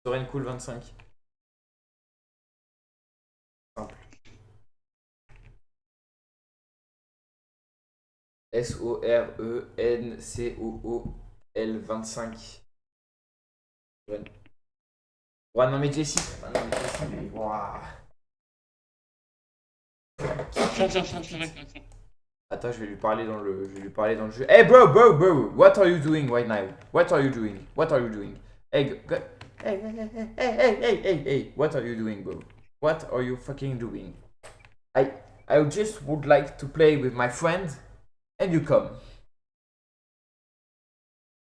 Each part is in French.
Soren Cool 25. Simple. SORENCOOL 25. Ouais, non mais Jessie. Ah, non, mais Jessie, mais... Ouah. Attends, je vais lui parler dans le, jeu. Hey bro, what are you doing right now? What are you doing? What are you doing? Hey, hey, what are you doing, bro? What are you fucking doing? I, I just would like to play with my friend, and you come.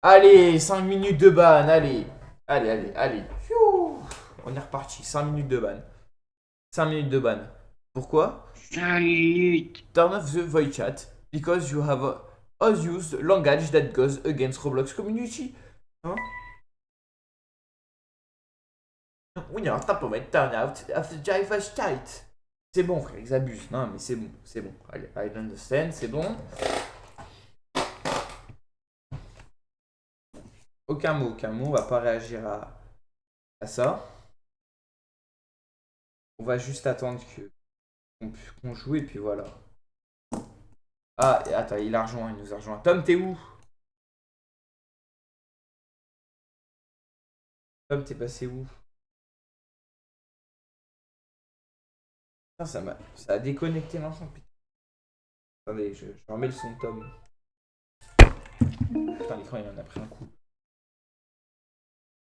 Allez, 5 minutes de ban, allez. Allez. Pfiou. On est reparti, 5 minutes de ban. 5 minutes de ban. Pourquoi? 5 minutes. Turn off the voice chat because you have used language that goes against Roblox community. Hein? We are top of it, turn out of the Java chat. C'est bon, frère, ils abusent. Non, mais c'est bon. Allez, I understand, c'est bon. Aucun mot, on va pas réagir à ça. On va juste attendre qu'on joue et puis voilà. Ah, attends, il nous a rejoint. Tom, t'es où? Tom, t'es passé où? Putain, ça a déconnecté l'ensemble. Attendez, je remets le son de Tom. Putain, l'écran, il en a pris un coup.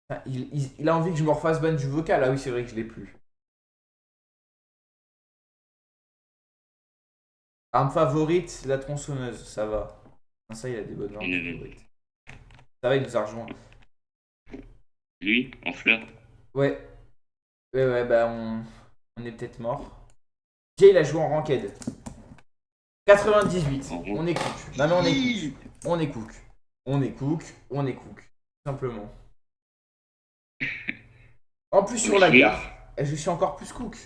Putain, il a envie que je me refasse ban du vocal. Ah oui, c'est vrai que je l'ai plus. Arme favorite, la tronçonneuse, ça va. Ça, il a des bonnes armes favorites. Ça va, il nous a rejoint. Lui, en fleur. Ouais, bah on est peut-être mort. Jay, il a joué en ranked. 98, on est cook. Non mais on est cook. On est cook. Tout simplement. En plus sur la gare. Et je suis encore plus cook.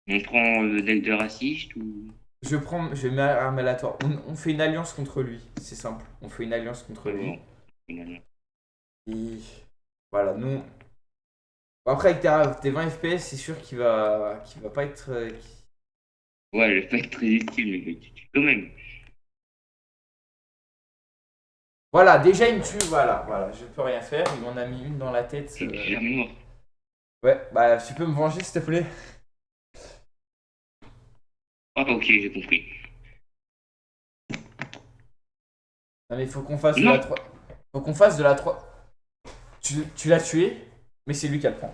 On prend deck de raciste ou. Je vais mettre arme aléatoire. On fait une alliance contre lui. C'est simple. On fait une alliance contre lui. Et voilà, nous. Bon, après, avec tes 20 FPS, c'est sûr qu'il va pas être. Ouais, je vais pas être très utile, mais tu tues quand même. Voilà, déjà il me tue. Voilà, je peux rien faire. Il m'en a mis une dans la tête. C'est déjà mort. Ouais, bah tu peux me venger s'il te plaît. Ah, ok, j'ai compris. Non, mais il faut qu'on fasse de Non. la 3. Faut qu'on fasse de la 3. Tu l'as tué, mais c'est lui qui a le point.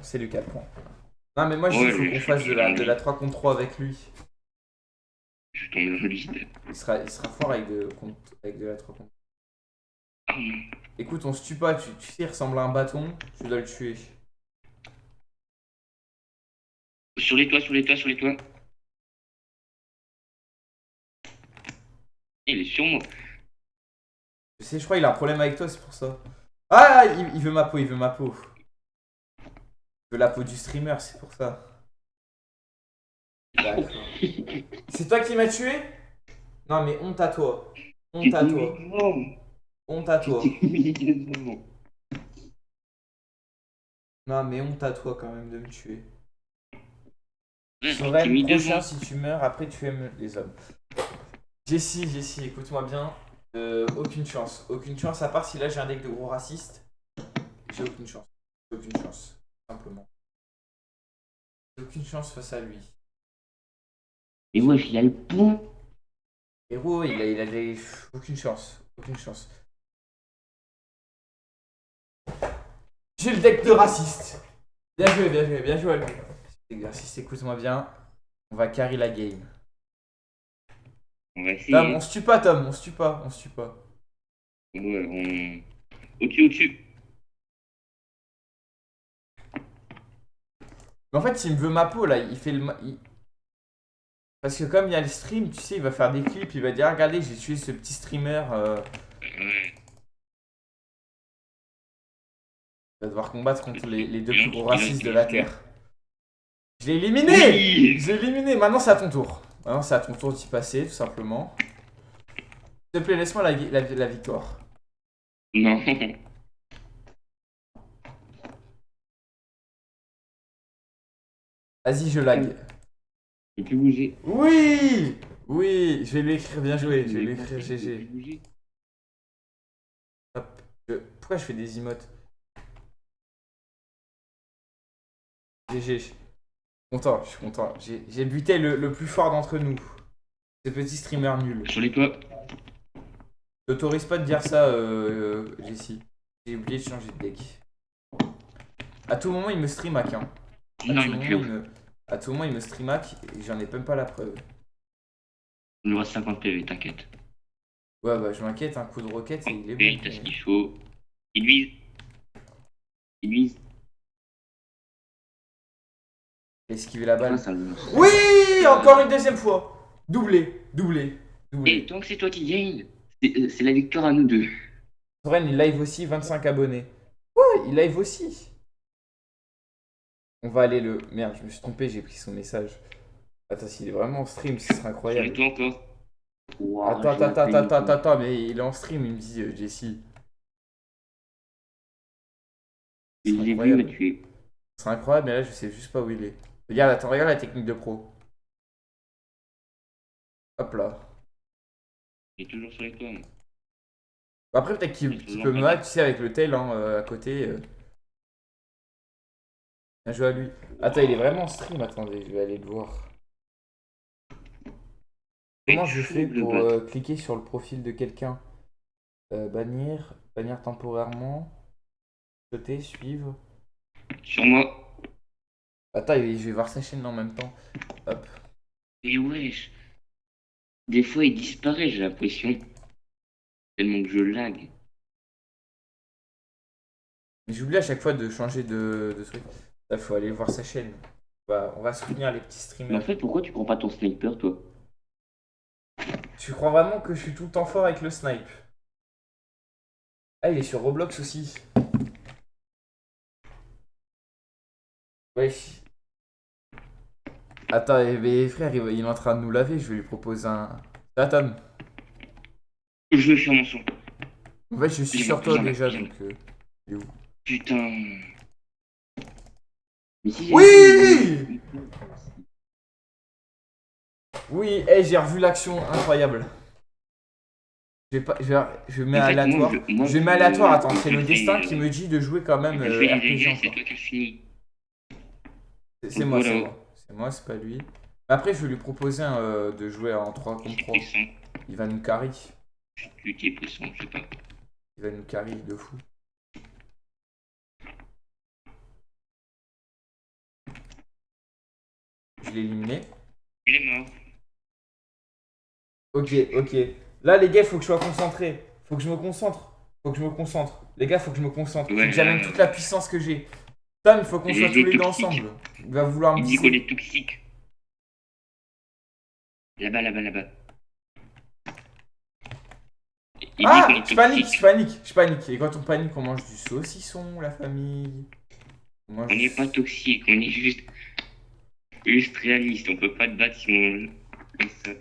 Non, mais moi je dis Ouais, qu'il faut qu'on fasse de la 3 contre 3 avec lui. Je tombe dans le vide. Il sera fort avec de la 3 contre 3. Ah non. Écoute, on se tue pas, tu sais, il ressemble à un bâton, tu dois le tuer. Sur les toits. Il est sur moi. Je sais, je crois qu'il a un problème avec toi, c'est pour ça. Ah, il veut ma peau. Il veut la peau du streamer, c'est pour ça. D'accord. C'est toi qui m'as tué? Non, mais honte à toi. Honte à toi. Honte à toi. Non, mais honte à toi quand même de me tuer. Soren, prochain, si tu meurs, après tu aimes les hommes. Jessie, écoute-moi bien. Aucune chance, à part si là j'ai un deck de gros racistes. J'ai aucune chance. Simplement. J'ai aucune chance face à lui. Et wesh, il a le pont. Héros, il a des. Aucune chance. J'ai le deck de raciste. Bien joué à lui. Exercice, écoute-moi bien. On va carry la game. On va essayer. Tom, on se tue pas, Tom, on se tue pas. Ouais, au-dessus. Mais en fait, s'il me veut ma peau, là, il fait le. Parce que comme il y a le stream, tu sais, il va faire des clips, il va dire, ah, regardez, j'ai tué ce petit streamer. Ouais. Il va devoir combattre contre les deux plus gros racistes de la Terre. Je l'ai éliminé Oui. Maintenant, c'est à ton tour. D'y passer, tout simplement. S'il te plaît, laisse-moi la victoire. Non. Vas-y, je lag. Je peux plus bouger. Oui! Oui, je vais lui écrire bien joué. Je vais lui Mais écrire je peux plus GG. bouger. Hop. Pourquoi je fais des emotes? GG. Je suis content. J'ai buté le plus fort d'entre nous. Ce petit streamer nul. Sur les toits. T'autorises pas de dire ça, Jessie. J'ai oublié de changer de deck. À tout moment, il me stream hack. Hein. Non, il m'a tué. À tout moment, il me stream hack et j'en ai même pas la preuve. Il nous reste 50 PV, t'inquiète. Ouais, bah je m'inquiète, un coup de roquette et il est Ok, bon. t'as ce qu'il faut. Il vise. Il vise. Esquiver la balle. Ah, ça me- Oui! Encore une deuxième fois! Doublé, doublé, doublé. Et tant que c'est toi qui gagne, c'est la victoire à nous deux. Soren, il live aussi, 25 abonnés. Ouais, il live aussi. On va aller le... Merde, je me suis trompé, j'ai pris son message. Attends, s'il est vraiment en stream, ce serait Sur incroyable. les toits encore. Wow, Attends, mais il est en stream, il me dit Jessie. Je C'est l'ai vu me incroyable. tuer. C'est incroyable, mais là, je sais juste pas où il est. Regarde, attends, regarde la technique de pro. Hop là. Il est toujours sur les toits. Moi. Après, peut-être qu'il peut me hack, tu sais, avec le tail hein, à côté. Bien joué à lui. Attends, il est vraiment en stream, attendez, je vais aller le voir. Comment je fais pour cliquer sur le profil de quelqu'un? Bannir temporairement, jeter, suivre. Sur moi. Attends, je vais voir sa chaîne en même temps. Hop. Et wesh. Des fois, il disparaît, j'ai l'impression. Tellement que je lag. Mais j'oublie à chaque fois de changer de truc. Là, faut aller voir sa chaîne. On va soutenir les petits Mais en streamers. fait, pourquoi tu prends pas ton sniper, toi? Tu crois vraiment que je suis tout le temps fort avec le snipe? Ah, il est sur Roblox aussi. Wesh. Attends, mais frère, il est en train de nous laver. Je vais lui proposer un. Ah, Tom. Je vais faire mon son. En fait, je suis sur toi déjà, donc. Il est où? Putain. Mais si Oui! Oui, hey, j'ai revu l'action, incroyable. Je mets En fait, aléatoire. Je mets aléatoire, attends, c'est le je fais- destin qui me dit de jouer quand même Je fais les RPG dégâts, c'est encore. toi qui as fini. C'est moi, c'est moi. C'est moi, c'est pas lui. Après, je vais lui proposer de jouer en 3 contre C'est 3. puissant. Il va nous carry. Tu es puissant, je sais pas. Il va nous carry de fou. Je l'ai éliminé. Il est mort. Ok, ok. Là, les gars, faut que je sois concentré. Faut que je me concentre. Faut que je me concentre. Les gars, faut que je me concentre. Faut Ouais, que j'amène toute la puissance que j'ai. Tom, il faut qu'on soit tous les deux ensemble. Il va vouloir me Il dit qu'on viser. est toxique. Là-bas, là-bas, là-bas. Il dit qu'on Ah, est je panique, toxique. je panique, je panique. Et quand on panique, on mange du saucisson, la famille. On n'est pas toxique, on est juste réaliste. On peut pas te battre si on comme ça.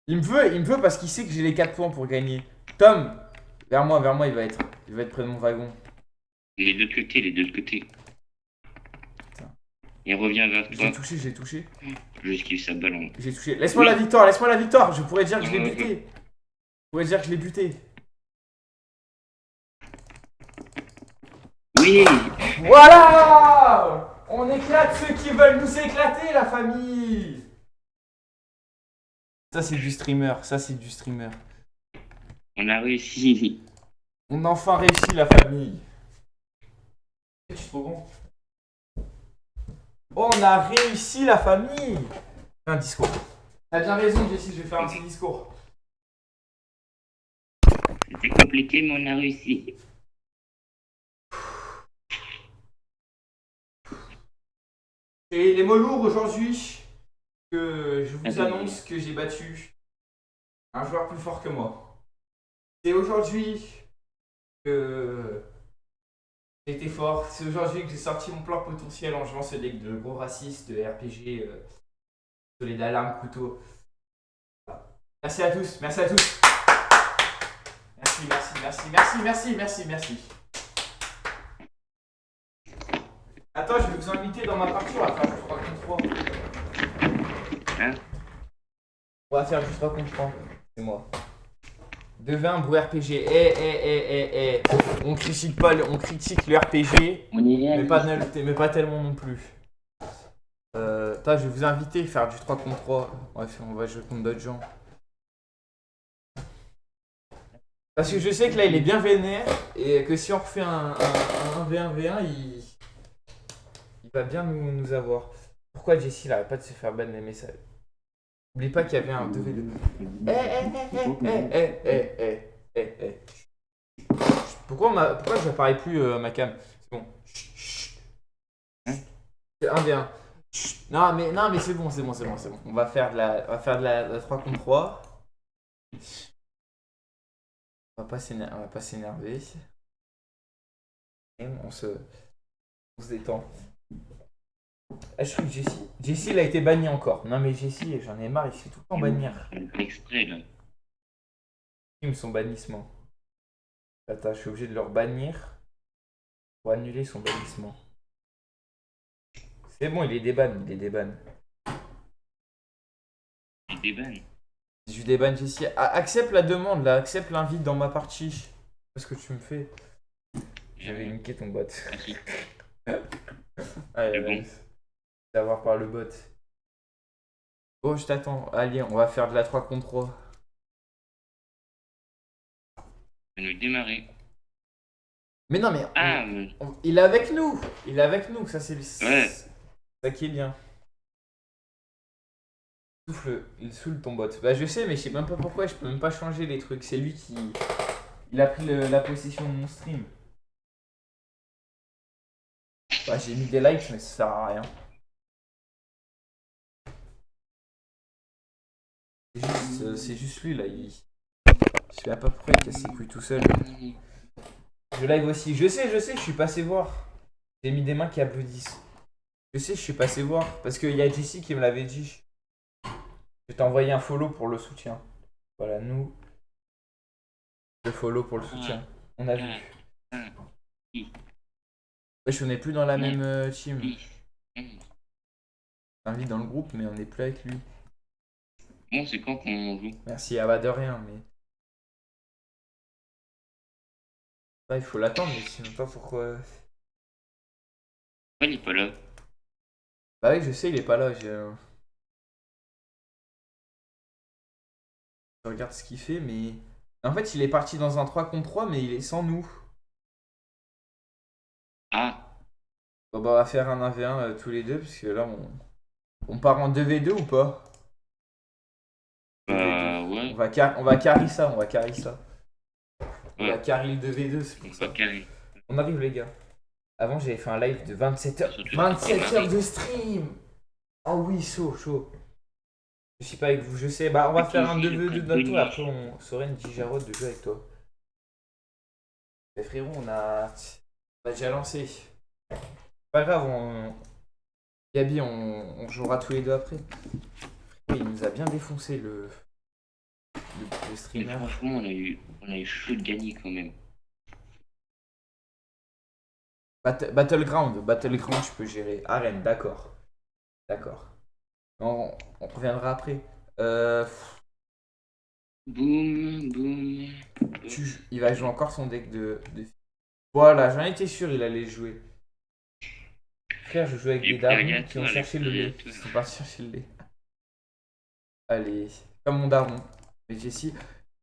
Il me veut parce qu'il sait que j'ai les 4 points pour gagner. Tom, vers moi, il va être près de mon wagon. Les deux de côté, les deux de côté. Putain. Il revient vers toi. J'ai touché. Je esquive sa ballon. J'ai touché. Laisse-moi la victoire. Je pourrais dire que je l'ai buté. Oui! Voilà! On éclate ceux qui veulent nous éclater, la famille! Ça, c'est du streamer. On a réussi. On a enfin réussi, la famille. Je suis trop bon. Oh, on a réussi, la famille! Un discours. T'as bien raison, Jessie, je vais faire un petit discours. C'était compliqué, mais on a réussi. Et les mots lourds aujourd'hui, que je vous annonce que j'ai battu un joueur plus fort que moi. C'est aujourd'hui que j'ai été fort. C'est aujourd'hui que j'ai sorti mon plein potentiel en jouant ce deck de gros racistes, de RPG, pistolet d'alarme, couteau. Voilà. Merci à tous, merci à tous. Merci. Attends. Attends, je vais vous inviter dans ma partie, on va faire du 3 contre 3. Hein? On va faire du 3 contre 3. C'est moi. 2v1, Brew RPG. On critique pas, on critique le RPG, On est mais pas tellement non plus. Attends, je vais vous inviter à faire du 3 contre 3. Bref, on va jouer contre d'autres gens. Parce que je sais que là, il est bien vénère et que si on refait un 1v1v1, il va bien nous avoir. Pourquoi Jessie il arrête pas de se faire ban les messages? N'oublie pas qu'il y avait un 2v2. Pourquoi j'apparais plus ma cam? C'est bon. C'est 1v1. Non mais c'est bon. On va faire de la 3 contre 3. On va pas s'énerver. On se détend. Ah, je trouve que Jessie, il a été banni encore. Non mais Jessie, j'en ai marre, il se fait tout le temps bannir. Exprès là. Ils son bannissement. Attends, je suis obligé de leur bannir pour annuler son bannissement. C'est bon, il est déban. Il débanne. Je débanne Jessie. Accepte la demande là, accepte l'invite dans ma partie. Qu'est-ce que tu me fais? J'avais niqué ton bot. Merci. Allez, bon. d'avoir par le bot. Bon, je t'attends. Allez, on va faire de la 3 contre 3. On va nous démarrer. Mais non, mais Ah, il est avec nous. Ça, c'est ouais. ça qui est bien. Il saoule ton bot. Bah, je sais, mais je sais même pas pourquoi. Je peux même pas changer les trucs. C'est lui qui. Il a pris la possession de mon stream. Bah, j'ai mis des likes, mais ça sert à rien. C'est juste lui là. Je sais même pas pourquoi il casse ses couilles tout seul. Je live aussi. Je sais, je suis passé voir. J'ai mis des mains qui applaudissent. Je sais, je suis passé voir. Parce qu'il y a Jessie qui me l'avait dit. Je t'ai envoyé un follow pour le soutien. Voilà, nous. Le follow pour le soutien. On a vu. Wesh, on n'est plus dans la même team. T'invites dans le groupe, mais on n'est plus avec lui. Bon, c'est quand qu'on joue? Merci, ah bah de rien, mais. Bah, il faut l'attendre, mais sinon pas pourquoi. Il est pas là. Bah oui, je sais, il est pas là. Je regarde ce qu'il fait, mais. En fait, il est parti dans un 3 contre 3, mais il est sans nous. Ah, Bon, bah, on va faire un 1v1 tous les deux, parce que là, on part en 2v2 ou pas? bah ouais. On va carry ça. On va Ouais. carry le 2v2, c'est pour On ça. va carré. On arrive, les gars. Avant, j'avais fait un live de 27 heures. Surtout 27 heures de stream! Oh oui, chaud. Je suis pas avec vous, je sais. Bah, on va faire un 2v2 de notre tour et après, on saurait une Dijarod de jouer avec toi. Mais frérot, on a déjà lancé. Pas grave, Gabi, on jouera tous les deux après. Il nous a bien défoncé le Mais streamer. franchement, on a eu chaud de gagner quand même. Battleground, je peux gérer. Arène, d'accord. On reviendra après. Boum. Il va jouer encore son deck de... Voilà, j'en étais sûr, il allait jouer. Frère, je joue avec des darons qui ont cherché le lait. Ils sont partis chercher le lait. Allez, comme mon daron. Mais Jessie,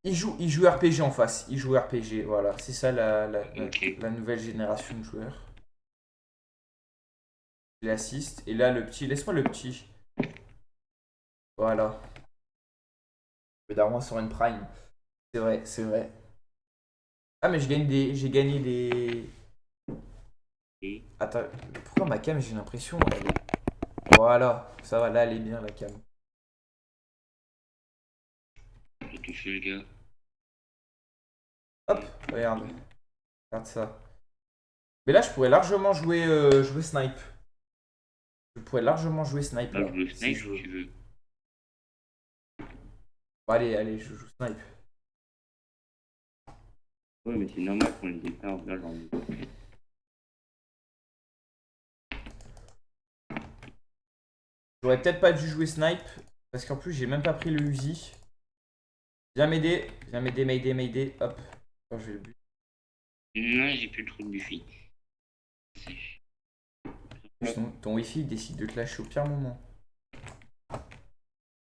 il joue RPG en face. Il joue RPG, voilà. C'est ça la nouvelle génération de joueurs. Je l'assiste. Et là, le petit, laisse-moi le petit. Voilà. Le daron sur une prime. C'est vrai. Ah, mais j'ai gagné des. Attends, pourquoi ma cam, j'ai l'impression. Voilà, ça va, là, elle est bien la cam. J'ai touché le gars. Hop, regarde ça. Mais là, je pourrais largement jouer snipe. Je pourrais largement jouer snipe. Là, Là, je veux si snipe je veux. si tu veux. Bon, allez, je joue snipe. Ouais, mais c'est normal qu'on les déclare. Là, j'en ai. J'aurais peut-être pas dû jouer snipe. Parce qu'en plus, j'ai même pas pris le Uzi. Viens m'aider. Viens m'aider, m'aider. Hop. Attends, je vais le but. Non, j'ai plus trop de Buffy. Ton Wi-Fi il décide de te lâcher au pire moment.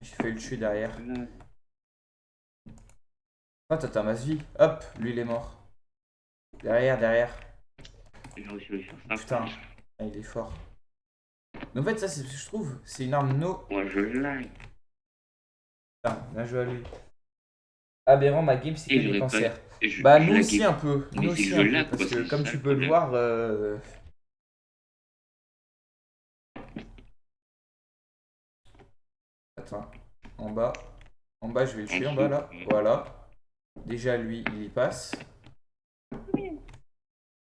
J'ai failli le tuer derrière. Ah, t'as ta masse vie. Hop, lui il est mort. Derrière. Putain, ah, il est fort. Mais en fait, ça, c'est, je trouve, c'est une arme no. Moi, je like. Putain, bien joué à lui. Aberrant, ma game, c'est que Et des j'aurais pas. cancers. Je Bah, nous laguais. aussi un peu. Mais Nous c'est que aussi je un peu. lag, Parce quoi, que, c'est comme ça tu le peux le problème. voir. Attends. En bas. En bas, je vais le tuer. En bas, là. Voilà. Déjà, lui, il y passe.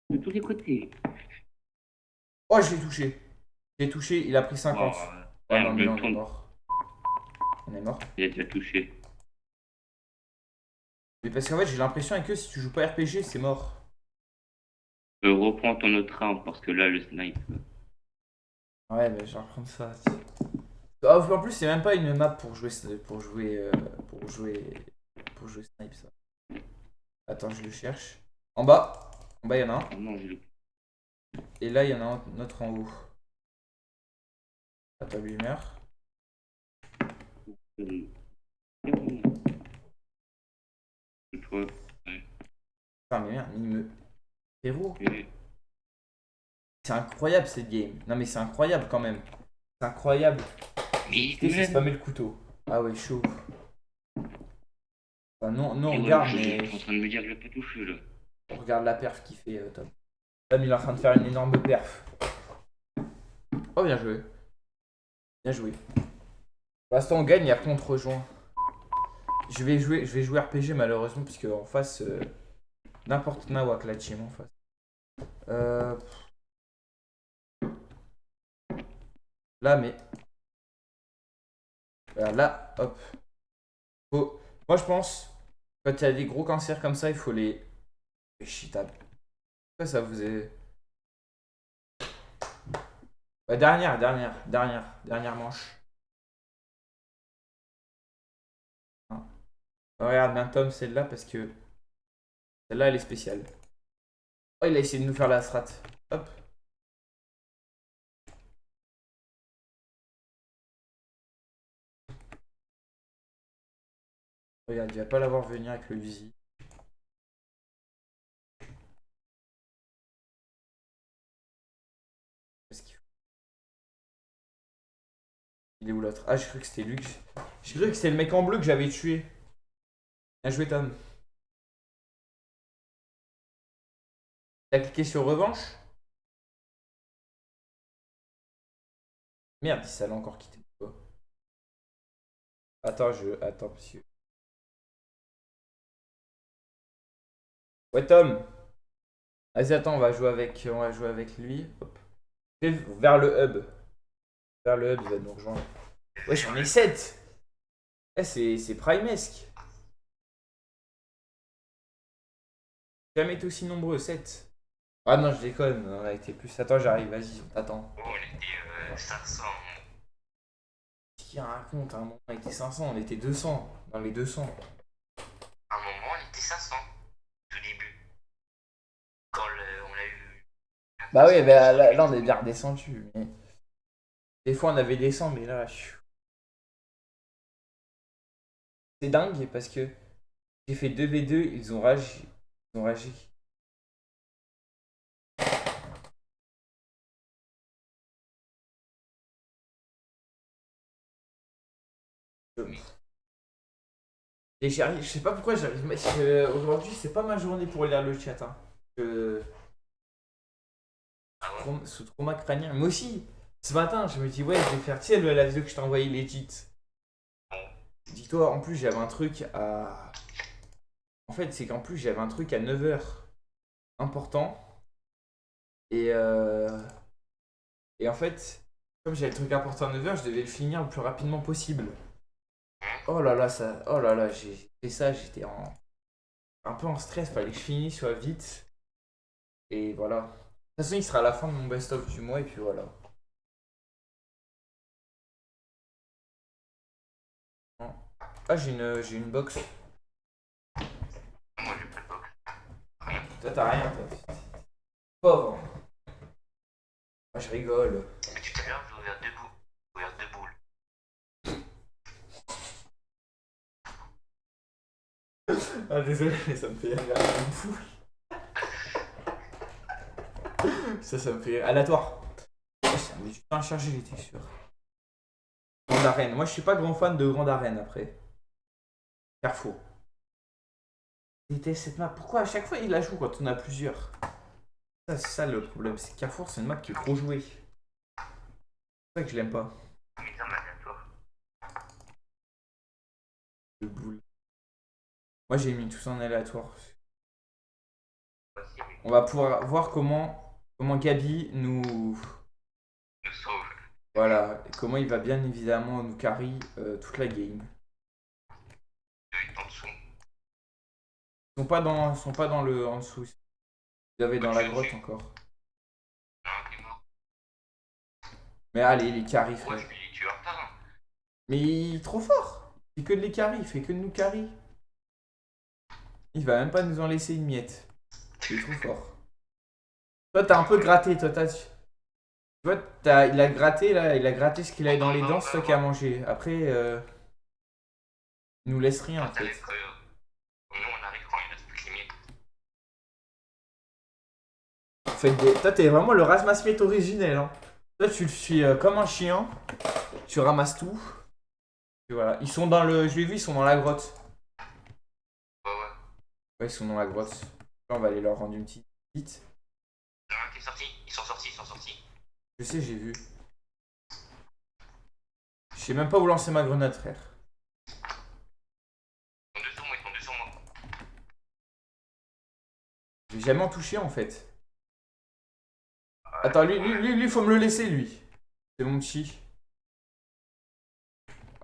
De tous les côtés. Oh, je l'ai touché. Je l'ai touché, il a pris 50. Oh, Oh non, mais là, le on est tourne. mort. On est mort. Il a déjà touché. Mais parce qu'en fait, j'ai l'impression que si tu joues pas RPG, c'est mort. Reprends ton autre arme parce que là, le snipe. Ouais, mais je vais reprendre ça. Ah, en plus, c'est même pas une map pour jouer pour jouer snipe ça. Attends, je le cherche. En bas. En bas, il y en a un. Oh non, je Et là, il y en a un autre en haut. Attends, lui il meurt. le. Toi. Ouais. Putain, mais merde, il me. Frérot, Et- c'est incroyable cette game. Non, mais c'est incroyable quand même. C'est incroyable. Mais C'est même. spammer le couteau. Ah ouais, chaud. Enfin, non, non, Et on ouais, regarde, je mais suis en train de me dire que je l'ai pas touché là. on regarde la perf qu'il fait, Tom. Tom, il est en train de faire une énorme perf. Oh, bien joué. Bien joué. Pour l'instant, on gagne et après, on te rejoint. Je vais jouer RPG malheureusement, puisque en face, n'importe Nawak la team en face. Euh, Là, mais. Voilà, là, hop. Moi, je pense, quand il y a des gros cancers comme ça, il faut les. Cheatable. Pourquoi ça vous est. Ouais, dernière manche. Hein. Regarde bien Tom, celle-là, parce que celle-là, elle est spéciale. Oh, il a essayé de nous faire la strat. Hop. Regarde, il va pas l'avoir venir avec le Uzi. Parce qu'il faut- Il est où l'autre? Ah, j'ai cru que c'était lui. J'ai cru que c'était le mec en bleu que j'avais tué. Bien joué, Tom. T'as cliqué sur revanche? Merde, ça l'a encore quitté. Attends, Attends, parce que. Ouais, Tom. Vas-y, attends, on va jouer avec lui. Hop. Vers le hub. Vers le hub, il va nous rejoindre. Ouais, j'en ai 7. Eh, c'est primesque. Jamais été aussi nombreux, 7. Ah non, je déconne, on a été plus. Attends, j'arrive, vas-y, on t'attend. Oh, on était 500. Qu'est-ce qu'il raconte? À un moment, on était 500, on était 200. Dans les 200. À un moment, on était 500. Tout début. On a eu. Bah oui, bah, là, on est bien redescendu. Mais... Des fois, on avait des 100, mais là. C'est dingue parce que j'ai fait 2v2, ils ont ragi. Ils ont ragi. Et je sais pas pourquoi j'arrive. Aujourd'hui, c'est pas ma journée pour lire le chat. Hein. Je... Sous trauma crânien. Moi aussi, ce matin, je me dis, ouais, je vais faire, tu sais, la vidéo que je t'ai envoyée legit. Dis-toi, en plus, j'avais un truc à. En fait, c'est qu'en plus, j'avais un truc à 9h important. Et, et en fait, comme j'avais le truc important à 9h, je devais le finir le plus rapidement possible. Oh là là, ça. Oh là là, j'ai fait ça, j'étais un peu en stress, fallait que je finisse vite. Et voilà. De toute façon, il sera à la fin de mon best-of du mois, et puis voilà. Ah, j'ai une box. Moi, j'ai pas de box. Toi, t'as rien, toi. Pauvre. Ah, je rigole. Mais tout à l'heure, j'ai ouvert 2 boules. J'ai ouvert 2 boules. Ah, désolé, mais ça me fait rire une fou. Ça me fait rire. Aléatoire. Ah, ça met du temps à charger les textures. Grande arène. Moi, je suis pas grand fan de grande arène après. Carrefour. C'était cette map. Pourquoi à chaque fois il la joue quand on a plusieurs? Ça, c'est ça le problème. C'est que Carrefour, c'est une map qui est trop jouée. C'est pour ça que je l'aime pas. Mais ça m'aléatoire. Le boule. Moi, j'ai mis tout ça en aléatoire. Voici, mais On va pouvoir voir comment Gabi nous. nous sauve. Voilà. Comment il va bien évidemment nous carry toute la game. Il doit être en dessous. Ils sont pas dans le en dessous. Ils doivent être dans la grotte encore. Non, t'es mort. Mais allez, il est carry, Ouais, frère. je lui dis, tu es en retard. Hein. Mais il est trop fort. Il fait que de les carry, il fait que de nous carry. Il va même pas nous en laisser une miette. Il est trop fort. Toi, t'as un peu gratté, toi, t'as. Tu vois, il a gratté là, il a gratté ce qu'il avait dans les dents, c'est toi qui a mangé. Après, il nous laisse rien en Toi, t'as fait. les preuves. Nous, on arrive quand il reste plus que les miettes. Toi, t'es vraiment le ramasse-miettes originel. Hein. Toi, tu le suis comme un chien. Tu ramasses tout. Et voilà. Ils sont dans le. Je l'ai vu, ils sont dans la grotte. Ouais, ouais. Ouais, ils sont dans la grotte. Là, on va aller leur rendre une petite visite. Il y en a un qui est sorti. Ils sont sortis, ils sont sortis. Je sais, j'ai vu. Je sais même pas où lancer ma grenade, frère. Ils sont deux sur moi, ils sont deux sur moi. J'ai jamais en touché en fait. Attends, lui, faut me le laisser, lui. C'est mon petit.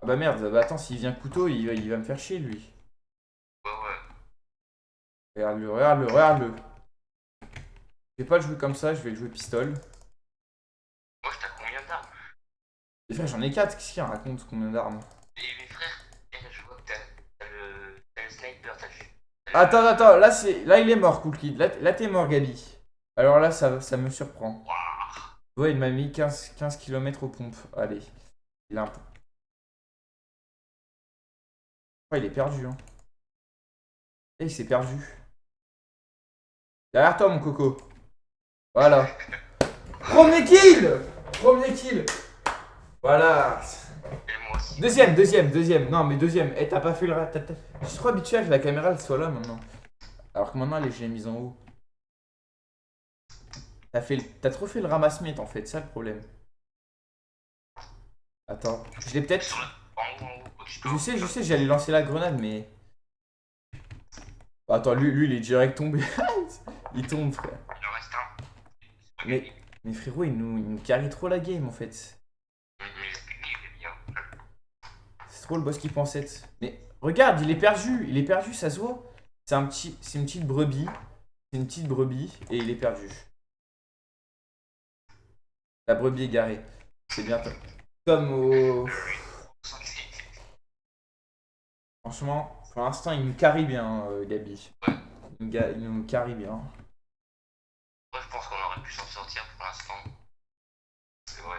Ah bah merde, bah attends, s'il vient couteau, il va me faire chier, lui. Ouais, ouais. Regarde-le, regarde-le, regarde-le. Je vais pas le jouer comme ça, je vais le jouer pistole. Moi, je t'ai combien d'armes? Et frère, j'en ai 4, qu'est-ce qu'il raconte combien d'armes? Et mes frères, je vois que t'as le sniper, t'as le. Attends, là il est mort, Cool Kid. Là t'es mort, Gabi. Alors là, ça me surprend. Waouh. Ouais, il m'a mis 15 km aux pompes. Allez, il a un peu. Oh, il est perdu, hein. Et il s'est perdu. Derrière toi, mon coco. Voilà. Premier kill! Premier kill! Voilà. Et moi aussi. Deuxième. Non, mais deuxième. Eh, t'as pas fait le. Je suis trop habitué à que la caméra elle soit là maintenant. Alors que maintenant, je l'ai mise en haut. T'as trop fait le ramasse-miettes en fait, c'est ça le problème. Attends, je l'ai peut-être. En haut, au-dessus de Je toi. sais, j'allais lancer la grenade, mais. Attends, lui, il est direct tombé. Il tombe, frère. Il en reste un. Mais frérot, il nous carry trop la game en fait. Mais il est bien. C'est trop le boss qui pensait. Mais regarde, il est perdu, ça se voit. C'est une petite brebis. C'est une petite brebis et il est perdu. La brebis est garée. C'est bien. Comme au. Franchement, pour l'instant, il nous carry bien, Gabi. Il nous carry bien. Moi, je pense qu'on aurait pu s'en sortir pour l'instant. C'est vrai,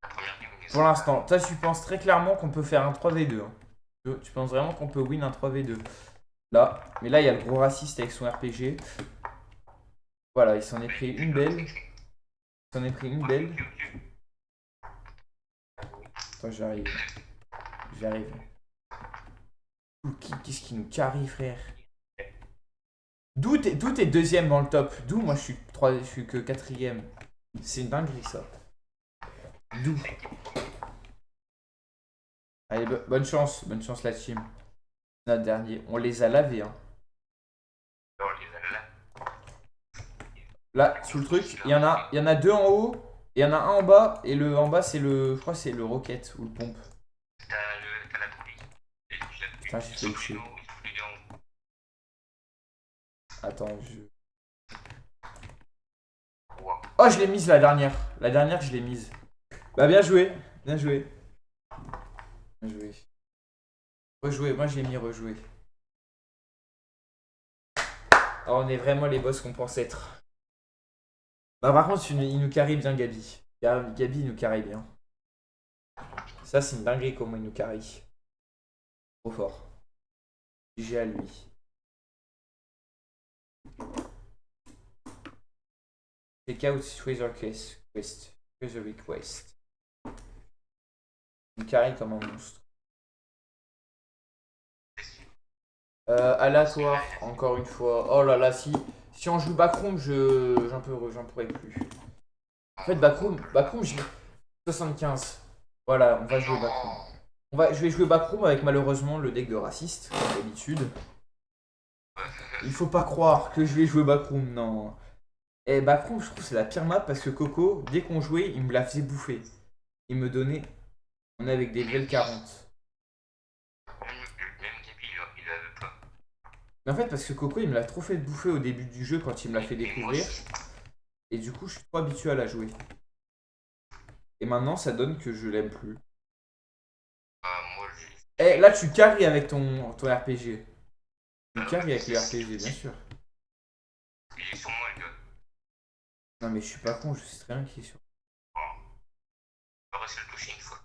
la première game. Pour l'instant, toi, tu penses très clairement qu'on peut faire un 3v2. Hein. Tu penses vraiment qu'on peut win un 3v2. Là, mais là, il y a le gros raciste avec son RPG. Voilà, il s'en est pris une belle. Il s'en est pris une belle. Attends, j'arrive. J'arrive. Qu'est-ce qui nous carry, frère? D'où t'es deuxième dans le top? D'où moi je suis que quatrième. C'est une dinguerie ça. D'où? Allez, bonne chance la team. Notre dernier. On les a lavés, hein. Là, sous le truc, il y en a deux en haut, et il y en a un en bas, et le en bas c'est le. Je crois que c'est le rocket ou le pompe. T'as la boulie. Putain, j'ai fait le chier. Attends, Oh, je l'ai mise la dernière. La dernière, je l'ai mise. Bah, bien joué. Bien joué. Bien joué. Rejouer, moi j'ai mis rejouer. Alors on est vraiment les boss qu'on pense être. Bah par contre il nous carry bien Gabi. Gabi il nous carry bien. Ça c'est une dinguerie comment il nous carry. Trop fort. GG à lui. Check out Treasure Quest. Treasure Request. Il nous carry comme un monstre. Aléatoire, encore une fois. Oh là là, si on joue Backroom, j'en pourrais plus. En fait, Backroom, j'ai 75. Voilà, on va jouer Backroom. Je vais jouer Backroom avec malheureusement le deck de raciste, comme d'habitude. Il faut pas croire que je vais jouer Backroom, non. Et Backroom, je trouve que c'est la pire map parce que Coco, dès qu'on jouait, il me la faisait bouffer. Il me donnait. On est avec des level 40. Même Gabi, il avait pas. Mais en fait, parce que Coco, il me l'a trop fait bouffer au début du jeu quand il me l'a fait Et moi découvrir. aussi. Et du coup, je suis trop habitué à la jouer. Et maintenant, ça donne que je l'aime plus. Moi, j'ai. Eh, là, tu carries avec ton RPG. Tu carries avec le RPG, bien sûr. Il est sur moi, le gars. Non, mais je suis pas con, je sais très bien qu'il est sur. On va réussir à le toucher une fois.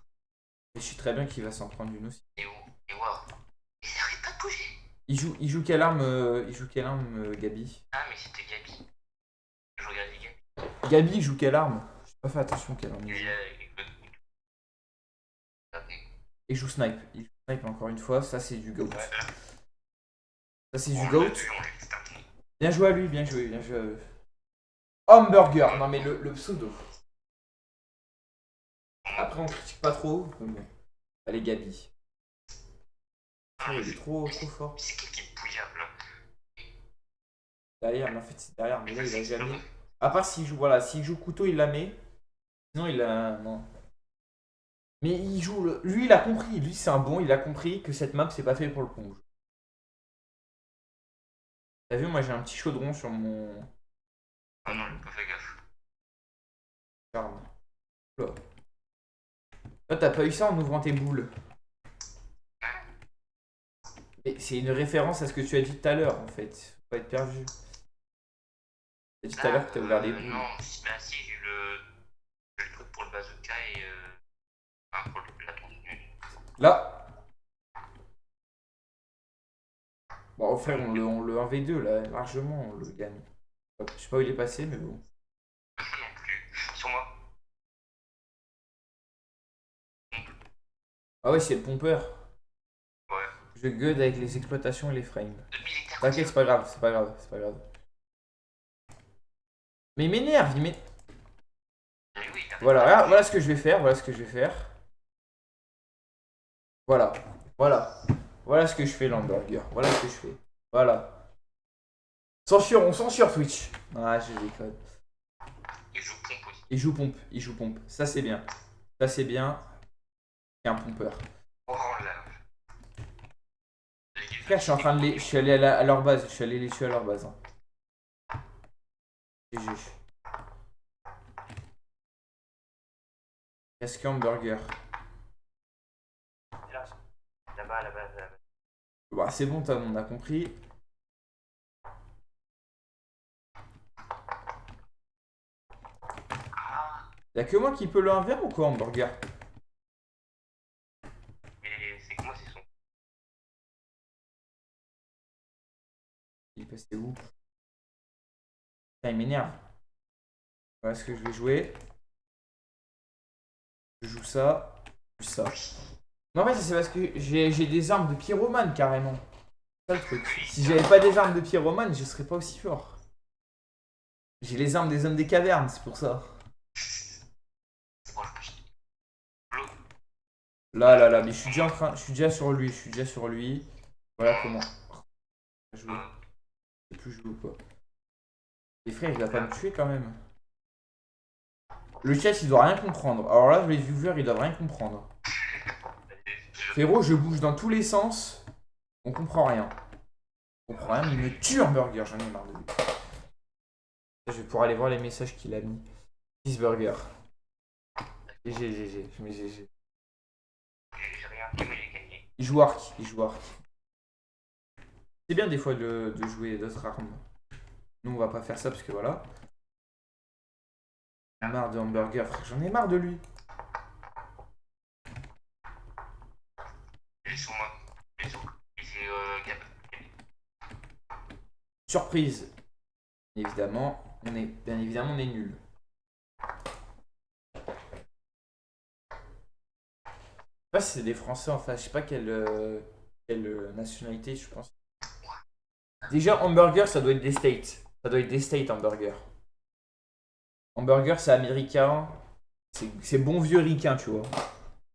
Et je suis très bien qu'il va s'en prendre une aussi. Et où? Et waouh. Il n'arrête pas de bouger. Il joue quelle arme, Gabi? Ah, mais c'était Gabi. Je regardais Gabi. Gabi, il joue quelle arme? J'ai pas fait attention quelle arme il Il joue. est là, il veut. Il joue snipe. Il joue snipe encore une fois, ça c'est du goat. Ouais, Ça c'est du on l'a goat. vu, on l'a exterminé. Bien joué à lui, bien joué, bien joué à eux. Hamburger, non mais le pseudo. Après on critique pas trop, mais bon. Allez Gabi. Oh, il est trop fort. C'est qui est bouillable là? Derrière, mais en fait c'est derrière, mais là il a jamais. À part s'il joue, voilà, s'il joue couteau, il la met. Sinon il a. Non. Mais il joue. Lui il a compris, lui c'est un bon, il a compris que cette map c'est pas fait pour le plonge. T'as vu, moi j'ai un petit chaudron sur mon Ah non, j'ai pas fait gaffe. charme. Là. Toi t'as pas eu ça en ouvrant tes boules. Mais c'est une référence à ce que tu as dit tout à l'heure en fait. Faut pas être perdu. Tu as dit tout à l'heure que t'as ouvert des boules. Non, bah si, j'ai le truc pour le bazooka et pour la tondeuse. Là. Bon frère, on le 1v2 là, largement on le gagne. Je sais pas où il est passé, mais bon. Non plus. Sur moi. Ah ouais, c'est le pompeur. Ouais. Je gueule avec les exploitations et les frames. Militaire. T'inquiète, c'est pas grave, c'est pas grave, c'est pas grave. Mais il m'énerve, il m'énerve. Mais oui, Voilà, regarde, voilà ce que je vais faire, voilà ce que je vais faire. Voilà, voilà. Voilà ce que je fais, l'hamburger. Voilà ce que je fais. Voilà. Censure, on censure Twitch. Ah, je déconne. il joue pompe aussi. Il joue pompe, il joue pompe. Ça c'est bien. Ça c'est bien. Et un pompeur. Oh là. Frère, je suis en train de les. Je suis allé à leur base. Je suis allé les tuer à leur base. Hein. GG. Casque hamburger. Là-bas, là-bas, là-bas. Bah, c'est bon, Tom, on a compris. Y'a que moi qui peux le 1v1 ou quoi, hamburger? Mais c'est que moi, c'est son. Il est passé où? Putain, il m'énerve. Voilà ce que je vais jouer. Je joue ça. Je joue ça. Mais en fait, c'est parce que j'ai des armes de pyromane carrément. C'est ça le truc. Si j'avais pas des armes de pyromane, je serais pas aussi fort. J'ai les armes des hommes des cavernes, c'est pour ça. Là, là, là, mais je suis déjà en train. Je suis déjà sur lui, je suis déjà sur lui. Voilà comment. Jouer. Je sais plus jouer ou quoi. Les frères, il va pas me tuer quand même. Le chat, il doit rien comprendre. Alors là, les viewers, ils doivent rien comprendre. Frérot, je bouge dans tous les sens. On comprend rien. On comprend rien, mais il me tue hamburger, j'en ai marre de lui. Je vais pouvoir aller voir les messages qu'il a mis. Cheeseburger. GG, GG, je mets GG. J'ai rien fait, mais j'ai gagné. Il joue arc, il joue arc. C'est bien des fois de jouer d'autres armes. Nous on va pas faire ça parce que voilà. J'en ai marre de hamburger, frère, j'en ai marre de lui. Il est sur moi. Il est sur. Il fait Gab. Surprise. Évidemment, on est nul. Je sais pas si c'est des Français en face, je sais pas quelle nationalité, je pense. Déjà, hamburger, ça doit être des States. Ça doit être des States, hamburger. Hamburger, c'est américain. C'est bon vieux ricain, tu vois.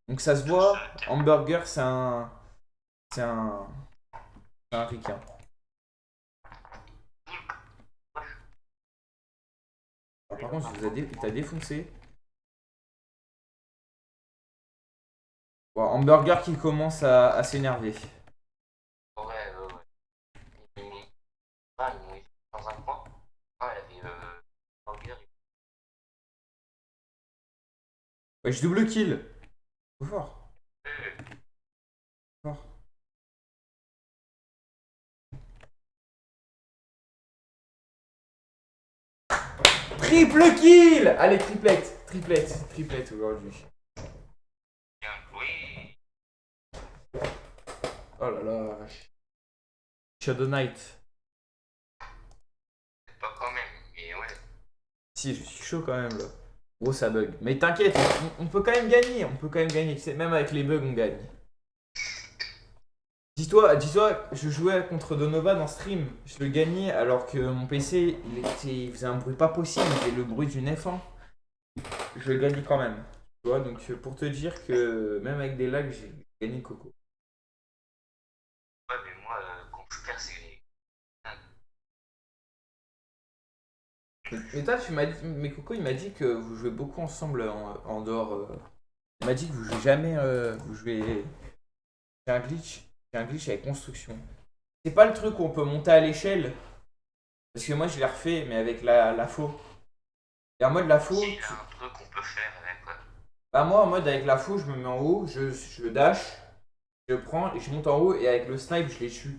Donc ça se voit, hamburger, c'est un. C'est un. C'est un ricain. Alors, par contre, il t'a défoncé. Bon, hamburger qui commence à s'énerver. Ouais. Ah, ils m'ont eu dans un coin. Ah, elle avait hamburger. Ouais, je double kill. Trop fort. Fort. Triple kill. Allez, triplette aujourd'hui. Bien, oui. Oh là là. Shadow Knight. Pas quand même, mais ouais. Si, je suis chaud quand même là. Gros, ça bug. Mais t'inquiète, on peut quand même gagner. On peut quand même gagner. Tu sais, même avec les bugs, on gagne. Dis-toi, je jouais contre Donovan en stream. Je le gagnais alors que mon PC, il faisait un bruit pas possible. Il faisait le bruit d'une F1. Je le gagnais quand même. Tu vois, donc pour te dire que même avec des lags, j'ai gagné Coco. Ouais, mais moi, quand je perds, c'est. Mais toi, tu m'as dit, mais Coco, il m'a dit que vous jouez beaucoup ensemble en dehors. Il m'a dit que vous jouez jamais. Vous jouez. C'est un glitch. C'est un glitch avec construction. C'est pas le truc où on peut monter à l'échelle. Parce que moi, je l'ai refait, mais avec la faux. Et en mode la faux. Il y a un truc qu'on peut faire avec quoi. Bah, moi, en mode avec la faux, je me mets en haut, je dash, je prends et je monte en haut, et avec le snipe, je les tue.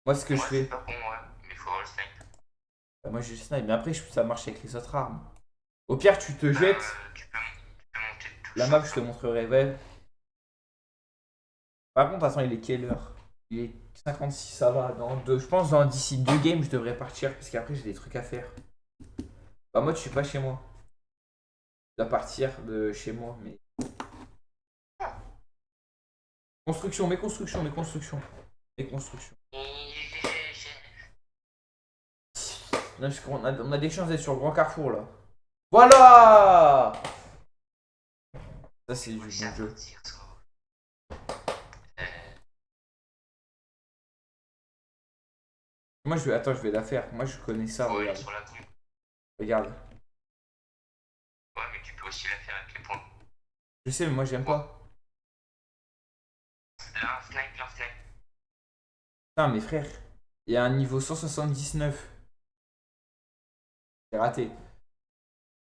Moi, c'est ce que je Moi, fais. c'est pas pour moi, mais il faut avoir le snipe. Bah, moi, je snipe, mais après, ça marche avec les autres armes. Au pire, tu te jettes. Tu peux monter tout La map, je te montrerai. Ouais. Par contre, attends, il est quelle heure? Il est 56, ça va. Je pense d'ici 2 games, je devrais partir parce qu'après, j'ai des trucs à faire. Bah, moi, je suis pas chez moi. Je dois partir de chez moi, mais. Construction, mes constructions. Non, parce on a des chances d'être sur le Grand Carrefour là. Voilà! Ça, c'est du bon jeu. Moi, attends, je vais la faire. Moi, je connais ça. Faut aller Regarde. sur la couille. Regarde. Ouais, mais tu peux aussi la faire avec les points. Je sais, mais moi, j'aime pas. Là, un snipe. Putain, mes frères, il y a un niveau 179. C'est raté.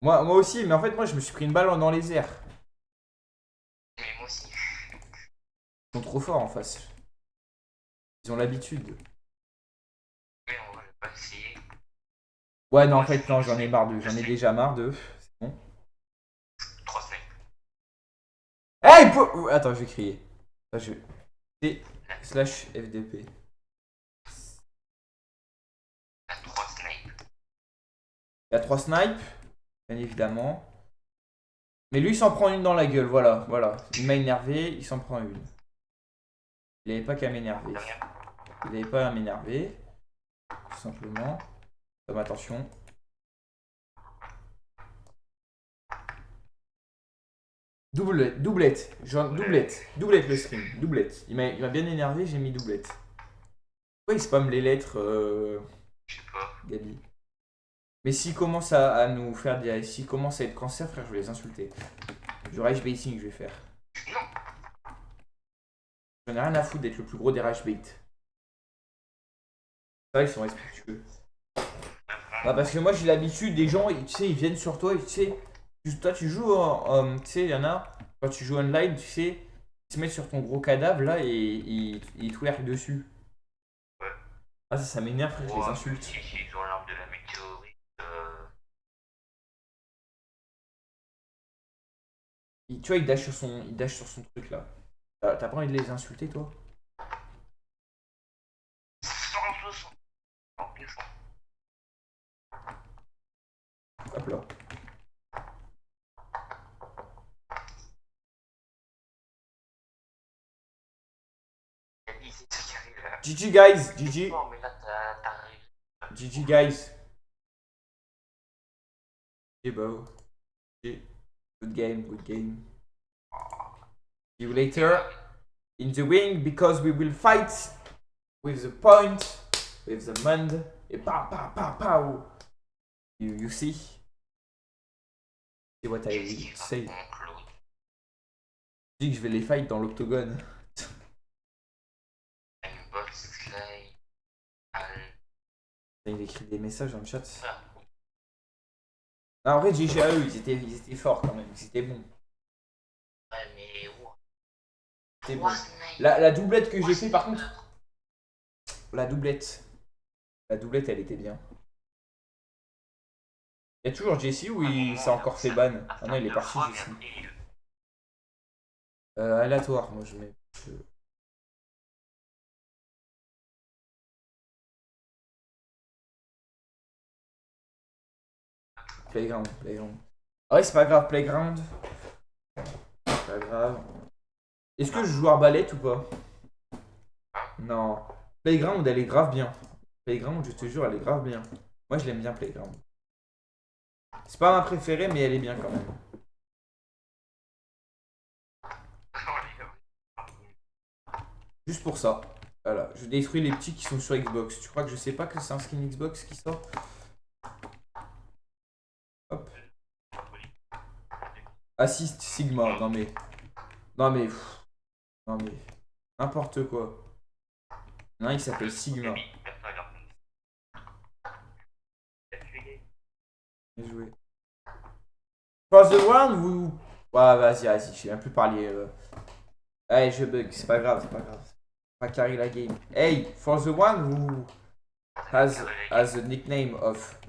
Moi aussi, mais en fait, moi, je me suis pris une balle dans les airs. Mais moi aussi. Ils sont trop forts en face. Ils ont l'habitude. Mais on va pas essayer. Ouais, non, en fait, non, j'en ai marre d'eux. J'en ai déjà marre d'eux. C'est bon. 3 snipes. Hey, attends, je vais crier. Là, T/FDP. T'as 3 snipes. Il y a 3 snipes, bien évidemment. Mais lui, il s'en prend une dans la gueule, voilà. Il m'a énervé, il s'en prend une. Il avait pas qu'à m'énerver. Il avait pas à m'énerver. Tout simplement. Comme attention. Doublette. Doublette le stream. Doublette. Il m'a bien énervé, j'ai mis doublette. Pourquoi il spamme les lettres, Je sais pas. Gabi? Mais s'il commence à nous faire des. S'il commence à être cancer, frère, je vais les insulter. Du rage baiting, je vais faire. Non. J'en ai rien à foutre d'être le plus gros des rage bait. Ça, ils sont respectueux. Bah, parce que moi, j'ai l'habitude, des gens, tu sais, ils viennent sur toi et tu sais. Toi, tu joues tu sais, il y en a. Quand tu joues online, tu sais, Ils se mettent sur ton gros cadavre là et ils twerk dessus. Ouais. Ah, ça m'énerve, frère, je les Ouais, insulte. si ils ont l'arme de la météorite. Tu vois, il dash sur son truc là. T'as pas envie de les insulter, toi? 160. Oh, 200. Hop là. Il c'est ça qui arrive là. GG, guys! GG! Non, mais là, t'as GG, guys! GG, bro. GG. Good game, good game. See you later in the wing because we will fight with the point, with the mund. Et pow, pow, pow, pow! You see? C'est what I will say. Je dis que je vais les fight dans l'octogone. Il écrit des messages dans le chat. Ah, en vrai, GG à eux, ils étaient forts quand même, ils étaient bons. Ouais, mais. C'était bon. La doublette que j'ai fait par contre. La doublette. La doublette, elle était bien. Il y a toujours Jesse ou il s'est encore fait ban? Ah non, il est parti, Jesse. Aléatoire, moi je mets. Playground, Playground. Ah ouais, c'est pas grave, Playground. C'est pas grave. Est-ce que je joue arbalète ou pas? Non. Playground, elle est grave bien. Playground, je te jure, elle est grave bien. Moi, je l'aime bien, Playground. C'est pas ma préférée, mais elle est bien quand même. Juste pour ça. Voilà, je détruis les petits qui sont sur Xbox. Tu crois que je sais pas que c'est un skin Xbox qui sort? Hop. Assist Sigma. Non mais. Non mais. Non mais. N'importe quoi. Non, il s'appelle Sigma. Bien joué. For the one ou. Ouais, vas-y, je sais même plus parler. Allez, je bug, c'est pas grave, c'est pas grave. Pas carry la game. Hey, for the one who has the nickname of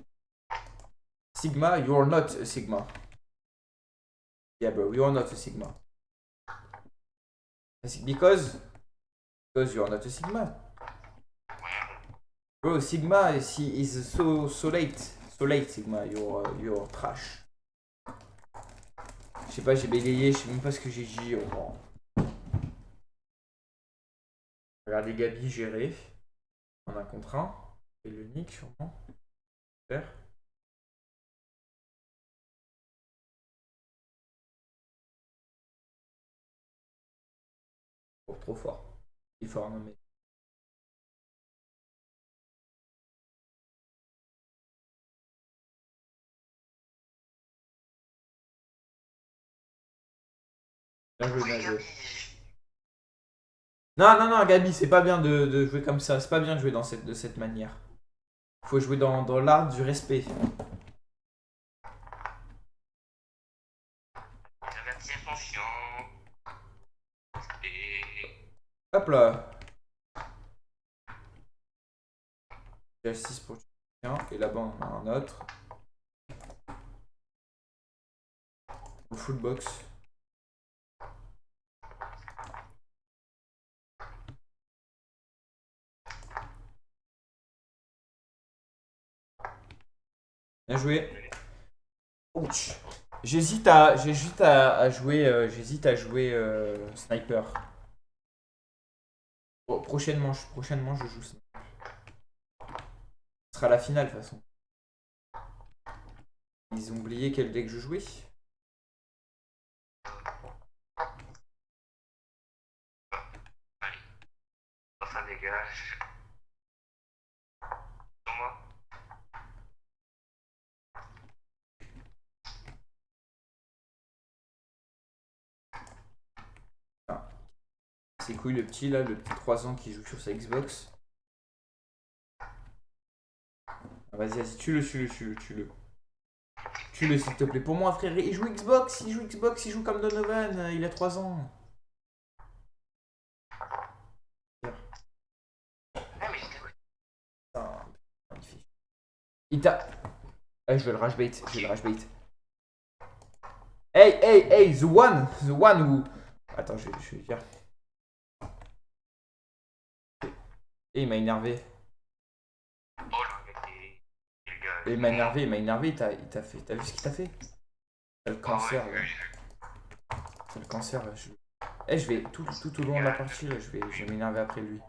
Sigma, you're not a Sigma. Yeah, bro, you're not a Sigma. Because you're not a Sigma. Bro, Sigma is so late. So late, Sigma, you're trash. Je sais pas, j'ai bégayé, je sais même pas ce que j'ai dit. Oh. Regardez Gabi gérer. En un contre un. Et le nick, sûrement. Super. Oh, trop fort. Il est fort, non mais. Bien joué, bien joué. Non, non, non, Gabi, c'est pas bien de jouer comme ça. C'est pas bien de jouer de cette manière. Faut jouer dans l'art du respect. Hop là. J'ai 6 pour chacun. Et là-bas, on a un autre. Full box. Bien joué. Ouch. J'hésite à jouer sniper. Oh, prochainement, je joue sniper. Ce sera la finale de toute façon. Ils ont oublié quel deck je jouais. Enfin, dégage. Moi. Ah. C'est cool le petit là, le petit 3 ans qui joue sur sa Xbox. Ah, vas-y, tue-le. Tue-le s'il te plaît. Pour moi, frère, il joue Xbox, il joue comme Donovan, il a 3 ans. Il t'a... Ah, je vais le rage bait, je vais le rage bait. Hey, hey, hey, the one who... Attends, je vais dire. Et il m'a énervé. Oh, le gars, le gars. Et il m'a énervé, il t'a fait... T'as vu ce qu'il t'a fait? C'est le cancer, là. C'est le cancer, là. Eh, je vais tout au long de la partie, là, je vais m'énerver après lui.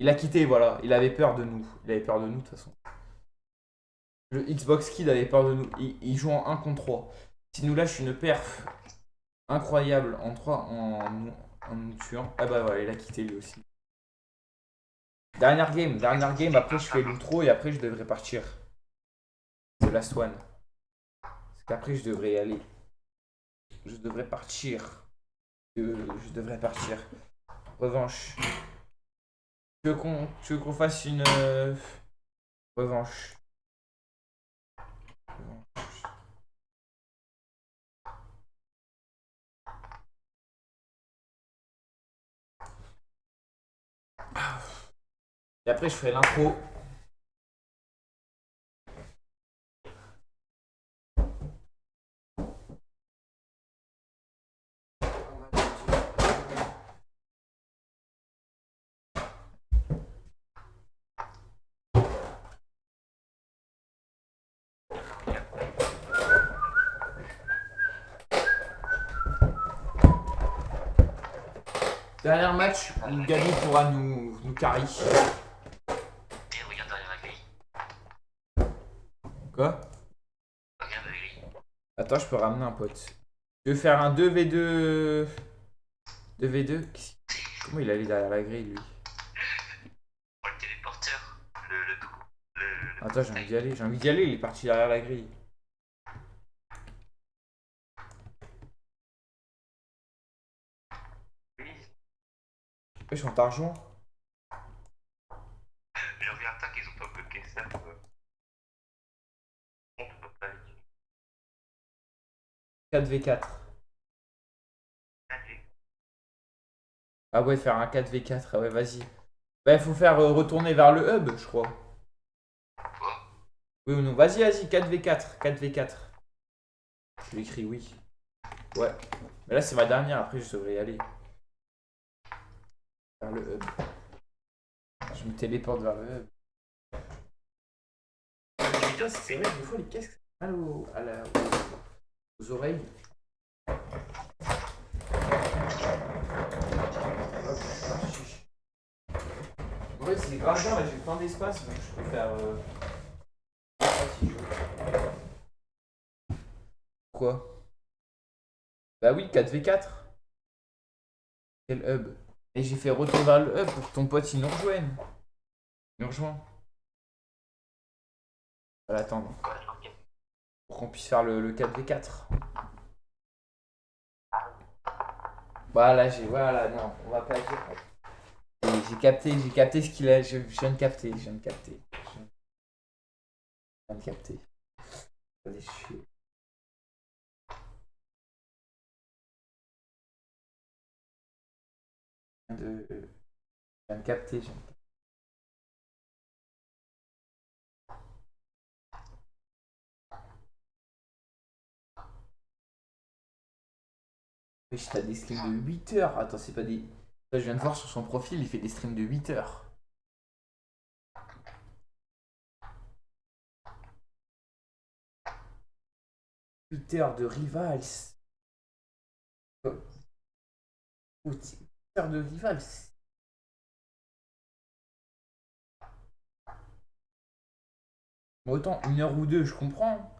Il a quitté, voilà. Il avait peur de nous. Il avait peur de nous, de toute façon. Le Xbox Kid avait peur de nous. Il joue en 1 contre 3. S'il nous lâche une perf incroyable en 3 en nous tuant. Ah bah voilà, il a quitté lui aussi. Dernière game. Après, je fais l'outro et après, je devrais partir. The last one. Parce qu'après, je devrais y aller. Je devrais partir. Je devrais partir. Revanche. Tu veux qu'on fasse une revanche. Et après, je ferai l'intro. Dernier match où Gabi pourra nous carry. Et regarde derrière la grille. Quoi? Regarde la grille. Attends, je peux ramener un pote. Je veux faire un 2v2. 2v2? Comment il allait derrière la grille, lui? Oh, le téléporteur. Le double. Attends, j'ai envie d'y aller. J'ai envie d'y aller, il est parti derrière la grille. Wesh, on t'a rejoint. Je reviens tant qu'ils ont pas bloqué ça. On peut pas aller. 4v4. Allez. Ah ouais, faire un 4v4. Ah ouais, vas-y. Bah, il faut faire retourner vers le hub, je crois. Quoi? Oui ou non? Vas-y, 4v4. 4v4. Je lui écris oui. Ouais. Mais là, c'est ma dernière. Après, je devrais y aller. Vers le hub. Je me téléporte vers le hub. Putain, c'est vrai, des fois, les casques, ça fait mal aux oreilles. Hop, chiche. En fait, c'est grave bien, là, j'ai plein d'espace, donc je peux faire. Si je veux. Quoi? Bah oui, 4v4. Quel hub? Et j'ai fait retour vers le hub pour que ton pote il nous rejoigne. Il nous rejoint. On va l'attendre. Pour qu'on puisse faire le 4v4. Voilà, voilà, non, on va pas dire. J'ai capté ce qu'il a. Je viens de capter, je viens de capter. Je viens de capter. Allez, je suis. Je viens de capter, je viens de capter. Wesh, t'as des streams de 8 heures. Attends, c'est pas des. Là, je viens de voir sur son profil, il fait des streams de 8 heures. 8 heures de Rivals. 8 heures de Rivals. Bon, autant 1 heure ou 2, je comprends.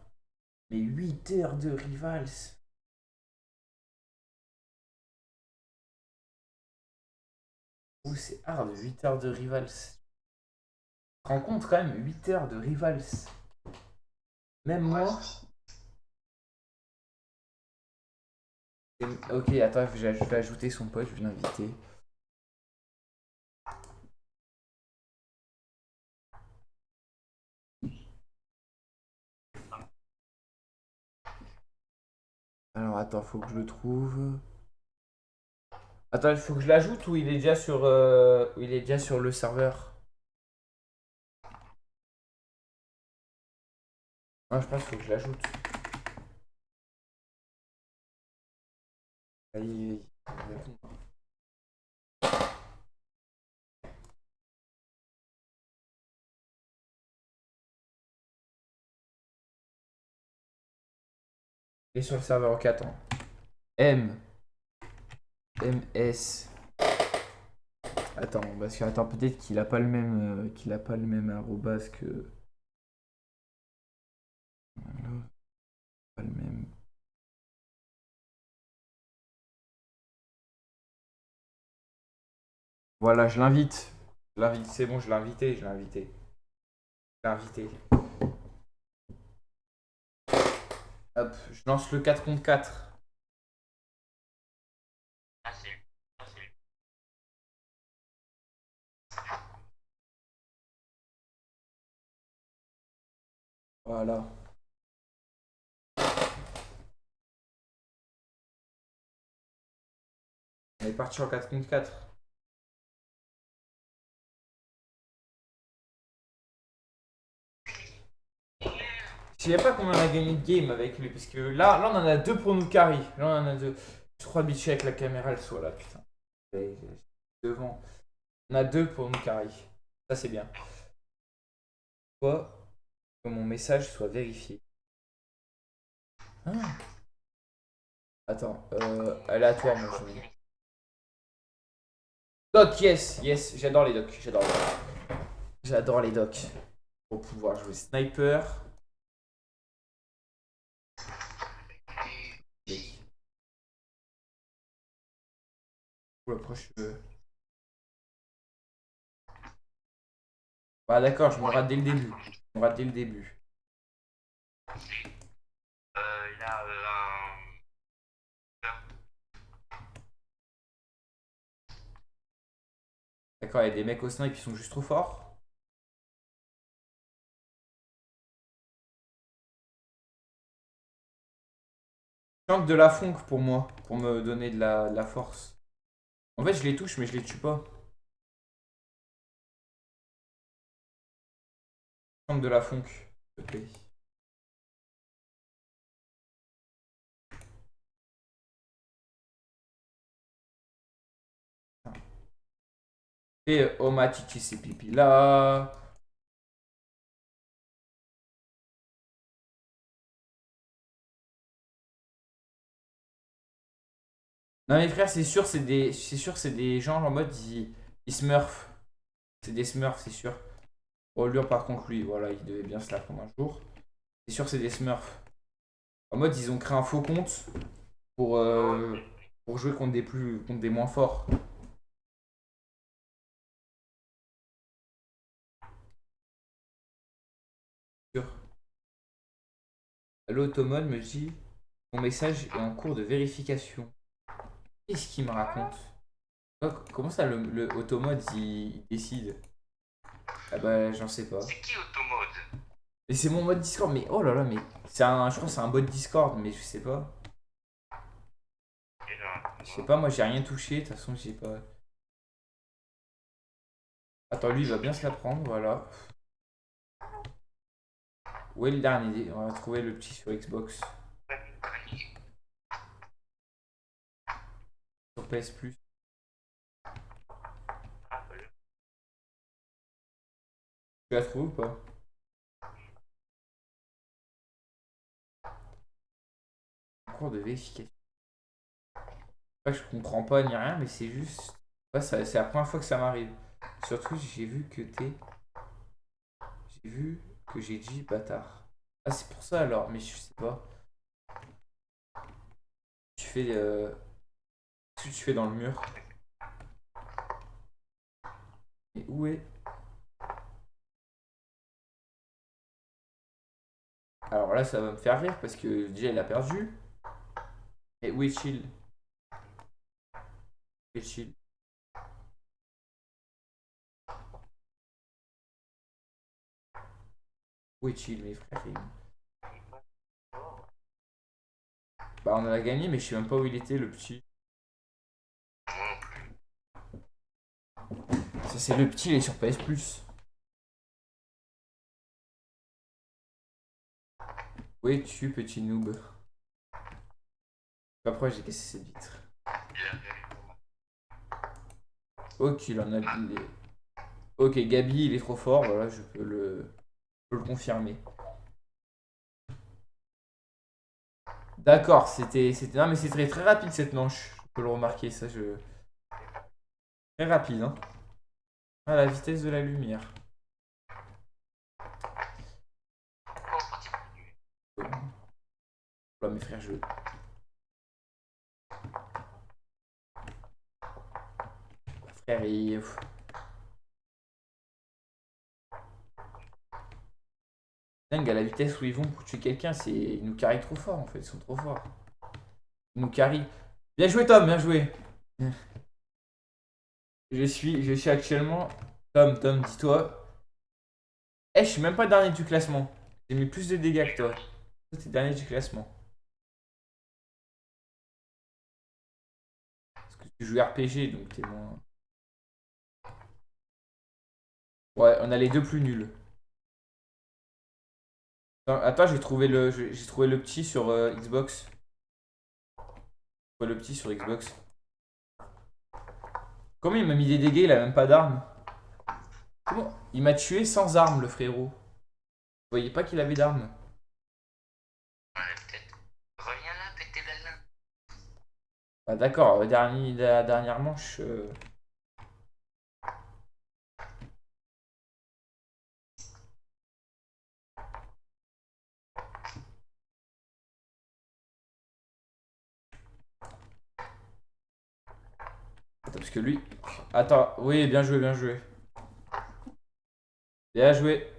Mais 8 heures de Rivals. Oh, c'est hard, 8 heures de Rivals. Tu te rends compte quand même, 8 heures de Rivals. Même moi. Ok, attends, je vais ajouter son pote, je vais l'inviter. Alors attends, faut que je le trouve. Attends, il faut que je l'ajoute ou il est déjà sur le serveur? Ouais, je pense qu'il faut que je l'ajoute. Allez, répond. Il est sur le serveur 4 ans. MS. Attends, parce que attends, peut-être qu'il a pas le même qu'il a pas le même arrobase que. Pas le même. Voilà, je l'invite. Je l'invite, c'est bon, je l'ai invité, je l'ai invité. Je l'ai invité. Hop, je lance le 4 contre 4. Ah, c'est Voilà. On est parti en 4 contre 4. Je sais pas combien on a gagné de game avec lui, parce que là on en a deux pour nous carry. Là on en a deux. Je crois bicher avec la caméra, elle soit là, putain. Devant. On a deux pour nous carry. Ça c'est bien. Quoi que mon message soit vérifié. Ah. Attends, aléatoire, moi je mets. Doc, yes, yes, j'adore les docs, j'adore les docs. J'adore les docs. Pour pouvoir jouer sniper. Ou approche. Bah d'accord, je me rate dès le début. Je me rate dès le début. il a D'accord, il y a des mecs au snipe qui sont juste trop forts. Chante de la funk pour moi, pour me donner de la force. En fait, je les touche, mais je les tue pas. Chante de la funk, s'il te plaît. Et oh ma titi, c'est pipi là. Non mais frère, c'est sûr, c'est des gens en mode ils smurf. C'est des smurfs, c'est sûr. Oh lui, par contre, lui, voilà, il devait bien se la prendre un jour. C'est sûr, c'est des smurfs. En mode, ils ont créé un faux compte pour, euh, pour jouer contre des moins forts. Sûr. L'automode me dit mon message est en cours de vérification. Qu'est-ce qu'il me raconte? Comment ça, le automode, il décide? Ah bah, j'en sais pas. C'est qui Automode? Et c'est mon mode Discord, mais oh là là, mais c'est un, je crois que c'est un bot Discord, mais je sais pas. Je sais pas, moi j'ai rien touché, de toute façon j'ai pas. Attends, lui il va bien se la prendre, voilà. Où est le dernier? On va trouver le petit sur Xbox. Sur PS Plus. Tu l'as trouvé ou pas? En cours de vérification. Pas que je comprends pas ni rien, mais c'est juste. Ouais, c'est la première fois que ça m'arrive. Surtout, j'ai vu que t'es. J'ai vu que j'ai dit bâtard. Ah, c'est pour ça alors, mais je sais pas. Tu fais. Qu'est-ce que tu fais dans le mur? Et où est. Alors là, ça va me faire rire parce que déjà, il a perdu. Et où est Chill? Où est Chill? Où est Chill, mes frères? Bah, on a gagné, mais je sais même pas où il était, le petit. Ça, c'est le petit, il est sur PS Plus. Où es-tu, petit noob? Après, j'ai cassé cette vitre. Ok, il en a. Ok, Gabi, il est trop fort. Voilà, je peux le confirmer. D'accord, non, mais c'était très rapide cette manche. Je peux le remarquer, ça, je. Très rapide, hein. À la vitesse de la lumière. Là, mes frères, frère, dingue, à la vitesse où ils vont pour tuer quelqu'un, ils nous carrient trop fort en fait, ils sont trop forts. Ils nous carrient. Bien joué Tom, bien joué. Je suis actuellement. Tom, dis-toi. Eh, je suis même pas dernier du classement. J'ai mis plus de dégâts que toi. Toi, t'es dernier du classement. Parce que tu joues RPG, donc t'es moins. Ouais, on a les deux plus nuls. Attends, j'ai trouvé le petit sur Xbox. Ouais, le petit sur Xbox. Comment il m'a mis des dégâts, il a même pas d'arme. Comment? Il m'a tué sans arme, le frérot. Vous voyez pas qu'il avait d'arme. Reviens là, pété la main. Bah d'accord, la dernière manche. Attends, parce que lui. Attends, oui, bien joué, bien joué. Bien joué.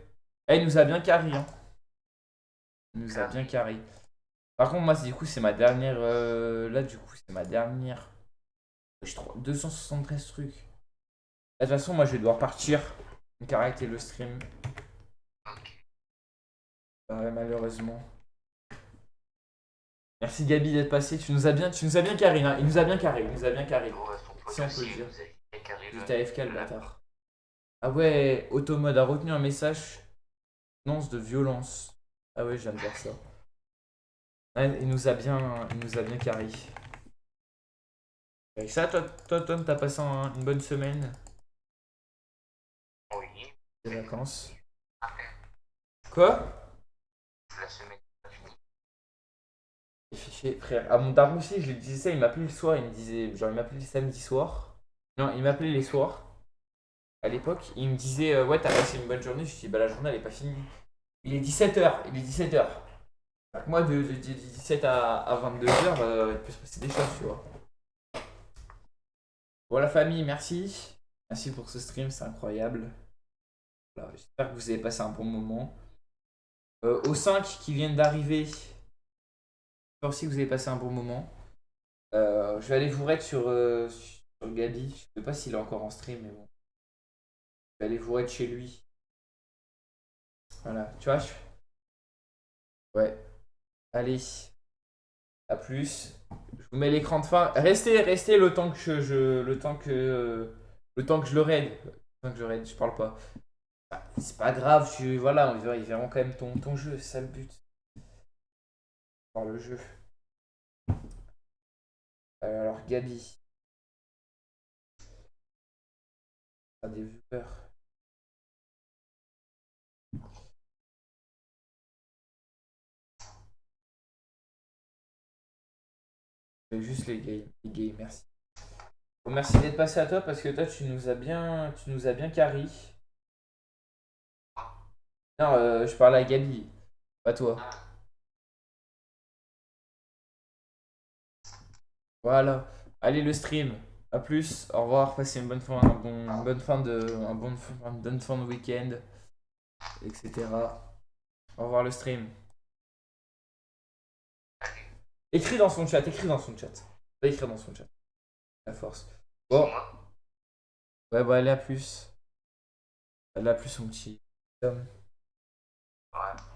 Eh, il nous a bien carré, hein. Il nous a bien carré. Par contre, moi, du coup, c'est ma dernière. Là, du coup, c'est ma dernière. J'ai 273 trucs. De toute façon, moi, je vais devoir partir. Donc, arrêter le stream. Ouais, malheureusement. Merci Gabi d'être passé. Tu nous as bien carré, hein. Il nous a bien carré. Il nous a bien carré. Si on peut le dire. J'étais AFK le bâtard. Ah ouais, Automode a retenu un message. Annonce de violence. Ah ouais, je viens de voir ça. Ouais, il nous a bien carré. Et ça, toi, Tom, t'as passé une bonne semaine Oui. des vacances. Quoi? La semaine est finie. J'ai fait chier, frère. À mon daron aussi, je lui disais ça, il m'appelait le soir, il me disait, genre, il m'appelait le samedi soir. Non, il m'appelait les soirs, à l'époque. Il me disait, ouais, t'as passé une bonne journée. Je lui dis, bah, la journée, elle est pas finie. Il est 17h, il est 17h. Moi, de 17 à 22h, il peut se passer des choses, tu vois. Bon, la famille, merci. Merci pour ce stream, c'est incroyable. Voilà, j'espère que vous avez passé un bon moment. Aux 5 qui viennent d'arriver, j'espère aussi que vous avez passé un bon moment. Je vais aller vous raid sur Gabi. Je sais pas s'il est encore en stream, mais bon. Je vais aller vous raid chez lui. Voilà, tu vois. Ouais. Allez, à plus. Je vous mets l'écran de fin. Restez le temps que le temps que je le raid. Le temps que je raid, je parle pas. Bah, c'est pas grave, voilà, ils verront quand même ton jeu, c'est ça le but. Voir le jeu. Alors, Gabi, pas des viewers. Juste les gays, merci. Bon, merci d'être passé à toi parce que toi, tu nous as bien carry. Non, je parle à Gabi, pas toi. Voilà. Allez, le stream. À plus. Au revoir. Passez une bonne fin, une bonne fin une bonne fin de week-end, etc. Au revoir le stream. Écris dans son chat. Écris dans son chat. Va écrire dans son chat. La force. Bon. Ouais, bah, allez, à plus. Allez, à plus, mon petit Tom. Ouais.